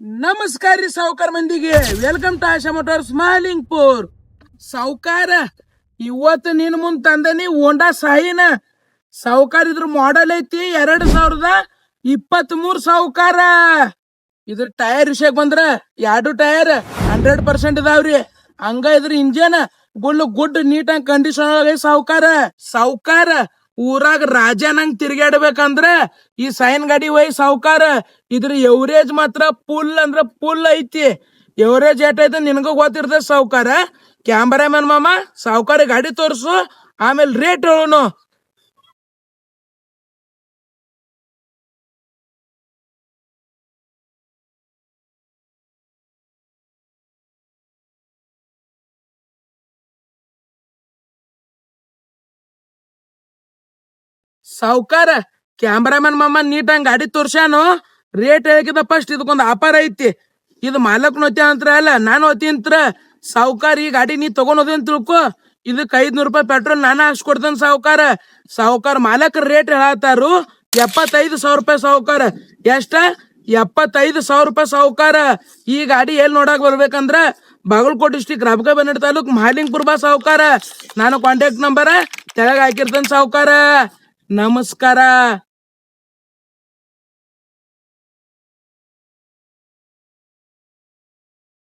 नमस्कार ರೀ ಸಾವುಕಾರ ಮಂದಿಗೆ. Welcome to Asha Motors Malingpur. ಸಾವುಕಾರ ಇವತ್ತು ನಿನ್ ಮುಂದ್ ತಂದನಿ ಹೋಂಡಾ ಸಾಯಿನ. ಸಾವುಕಾರ ಇದ್ರ ಮಾಡೆಲ್ ಐತಿ 2023 ಸಾವುಕಾರ. ಇದ್ರ ಟೈರ್ ವಿಷಯಕ್ಕೆ ಬಂದ್ರ 2 ಟೈರ್ 100% ಇದಾವ್ರಿ. ಹಂಗ ಇದ್ರ engine good neat and condition ಆಗೈ ಸಾವುಕಾರ. ಸಾವುಕಾರ ಊರಾಗ ರಾಜನಂಗ್ ತಿರ್ಗಾಡ್ಬೇಕಂದ್ರ ಈ ಸೈನ್ ಗಾಡಿ ಒಯ್ ಸಾವುಕಾರ. ಇದ್ರ ಎವರೇಜ್ ಮಾತ್ರ ಫುಲ್ ಅಂದ್ರ ಫುಲ್ ಐತಿ. ಎವರೇಜ್ ಏಟೈತೆ ನಿನಗೂ ಗೊತ್ತಿರ್ತದೆ ಸಾವುಕಾರ. ಕ್ಯಾಮ್ರಾಮನ್ ಮಾಮ ಸಾವುಕಾರ ಗಾಡಿ ತೋರ್ಸು, ಆಮೇಲೆ ರೇಟ್ ಹೇಳೋನು. ಸಾವುಕಾರ ಕ್ಯಾಮ್ರಾಮನ್ ಮಾಮ ನೀಟಂಗ್ ಗಾಡಿ ತೋರ್ಸ್ಯಾನು. ರೇಟ್ ಹೇಳಕಿದ ಫಸ್ಟ್ ಇದಕ್ಕೊಂದು ಆಫರ್ ಐತಿ. ಇದು ಮಾಲಕ್ನ ಹೊತ್ತಿ ಅಂತ್ರ ಅಲ್ಲ, ನಾನು ಹೊತ್ತಿ ಅಂತ್ರ. ಸಾವುಕಾರ ಈ ಗಾಡಿ ನೀ ತಗೊಂಡೋದಿ ಅಂತ ತಿಳ್ಕೊ, ಇದಕ್ಕೆ 500 ರೂಪಾಯಿ ಪೆಟ್ರೋಲ್ ನಾನು ಹಾಕ್ಸ್ಕೊಡ್ತೇನೆ ಸಾವುಕಾರ. ಸಾವುಕಾರ ಮಾಲಕರ ರೇಟ್ ಹೇಳತ್ತಾರು 75,000 ರೂಪಾಯಿ ಸಾವುಕಾರ. ಎಷ್ಟ? 75,000 ರೂಪಾಯಿ ಸಾವುಕಾರ. ಈ ಗಾಡಿ ಎಲ್ಲಿ ನೋಡಕ್ ಬರ್ಬೇಕಂದ್ರ ಬಾಗಲಕೋಟೆ ಡಿಸ್ಟಿಕ್ ರಾಬಗಬಾದ್ ತಾಲೂಕ್ ಮಾಲಿಂಗ್ಪುರ್ ಬಾ ಸಾವುಕಾರ. ನಾನು ಕಾಂಟ್ಯಾಕ್ಟ್ ನಂಬರ್ ತೆಳಗ ಹಾಕಿರ್ತೇನೆ ಸಾವುಕಾರ. ನಮಸ್ಕಾರ.